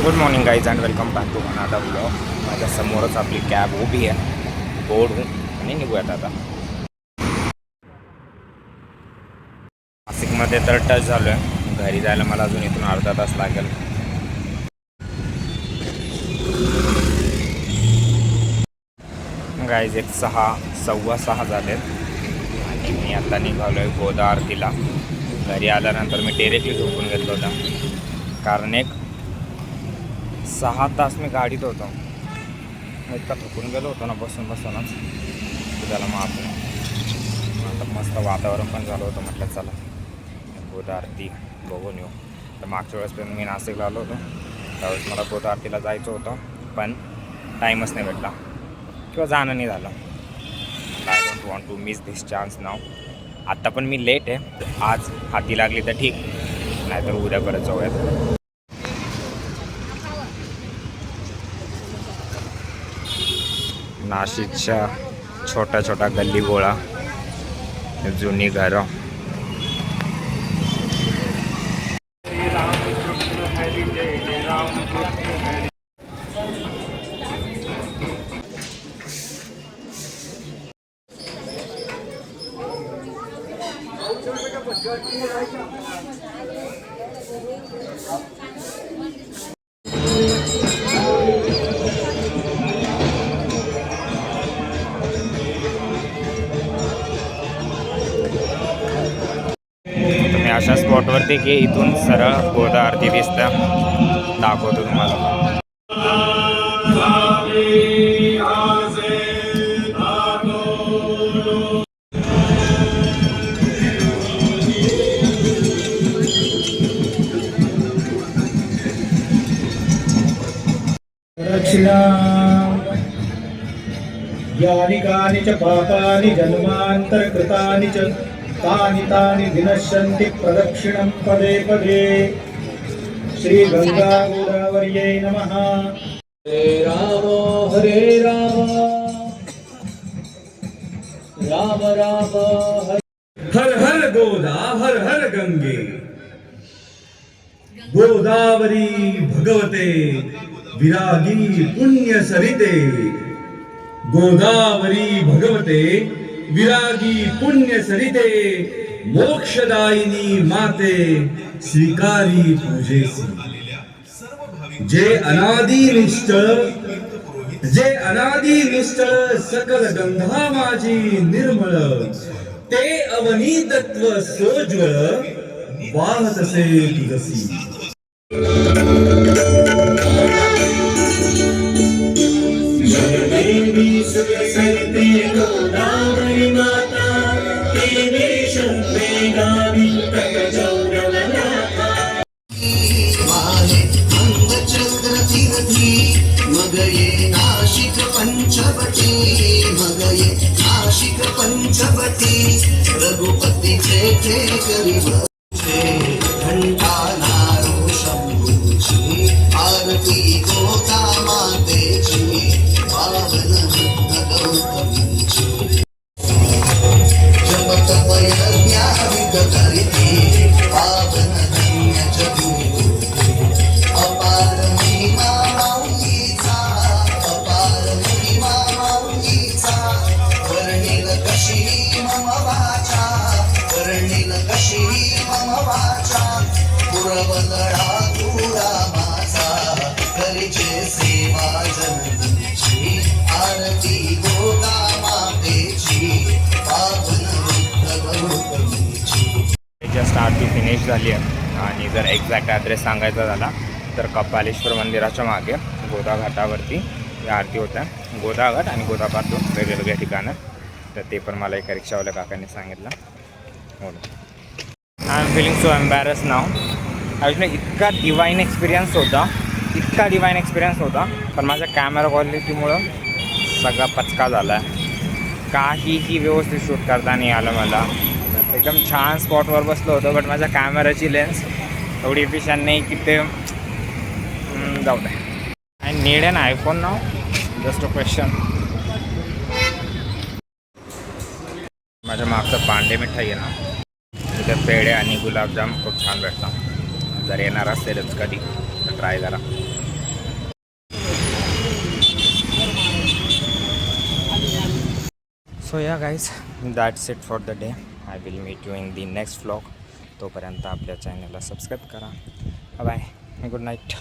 Good morning guys and welcome back to another blog. माझ्या समोरच आपली कॅब उभी आहे. बोर्ड होऊन आणि निघूयात आता. नाशिकमध्ये तर टच झालो आहे. घरी जायला मला अजून इथून अर्धा तास लागेल. गाईज एक 6:15 झालेत आणि मी आता निघालो आहे गोदा आरतीला. घरी आल्यानंतर मी डायरेक्टली झोपून घेतलं होतं कारण एक 6 तास मी गाडीत होतो. इतका थकून गेलो होतो ना बसूनच त्याला माफ नाही. आता मस्त वातावरण पण झालं होतं. म्हटलं चला गोदा आरती बघून येऊ. तर मागच्या वेळेस मी नाशिकला आलो होतो त्यावेळेस मला गोदा आरतीला जायचं होतं पण टाईमच नाही भेटला किंवा जाणं नाही झालं. I don't want to miss this chance now. आत्ता पण मी लेट आहे. आज हाती लागली तर ठीक, नाहीतर उद्या परत जाऊयात. नाशिकच्या छोट्या छोट्या गल्ली गोळा, जुनी घरं. तुम्ही अशा स्पॉटवरती की इथून सरळ गोदा आरती दिसतं. दाखवतो तुम्हाला. यानि कानि च पापानि जन्मान्तरकृतानि च तानि तानि विनश्यन्ति प्रदक्षिणं पदे पदे. श्री गंगा गोदावर्यै नमः. हरे राम राम राम हरे. हर हर गोदा हर हर गंगे गोदावरी भगवते विरागी पुण्य सरिते. गोदावरी भगवते विरागी पुण्य सरिते. मोक्षदायिनी माते स्वीकारी पूजेसी. जे अनादी निष्ठ सकल गंधा माझी निर्मळ. ते अवनी तत्व सोज्वळ वाहत असे तुलसी. देवी सुरसरिते गोदावरी माता देवी शंभे गावी प्रकटौरवनाथा. माहे अंगचक्र तीर्थी मगये नाशिक पंचवटी. मगये नाशिक पंचवटी रघुपती चे करीब घंटा नारो शंभूची. आरती गोदा मातेची पावन गौतमीची. जप तप यज्ञाविध करीती पावन धन्य जगू. अपार महिमा माऊलीचा अपार महिमा माऊलीचा. वर्णिल कशी मम वाचा वर्णिल कशी मम वाचा. पुरवदळा तुरा माझा करीचे सेवा जननीची. आरती गोदा मातेची पावन गौतमीची. जस्ट आरती फिनिश झाली आहे आणि जर एक्झॅक्ट ॲड्रेस सांगायचा झाला तर कपालेश्वर मंदिराच्या मागे गोदा घाटावरती ही आरती होत्या. गोदा घाट आणि गोदा पार दोन वेगवेगळ्या ठिकाणं. तर ते पण मला एका रिक्षावाल्या काकांनी सांगितलं. हो, I am feeling so embarrass now. आयुष्यात इतका डिवाईन एक्सपिरियन्स होता पण माझ्या कॅमेरा क्वालिटीमुळं सगळा पचका झाला आहे. काहीही व्यवस्थित शूट करता नाही आलं मला. एकदम छान स्पॉटवर बसलो होतो बट माझ्या कॅमेराची लेन्स एवढी इफिशियंट नाही की ते जाऊ दे. I need an iPhone now, just a question. माझ्या मागचं पांडे मिठाई आहे ना, तिथे पेढे आणि गुलाबजाम खूप छान भेटतात. जर येणार असेलच कधी तर ट्राय करा. So yeah guys that's it for the day. I will meet you in the next vlog. तोपर्यंत आपल्या चॅनलला सबस्क्राईब करा. Bye, good night.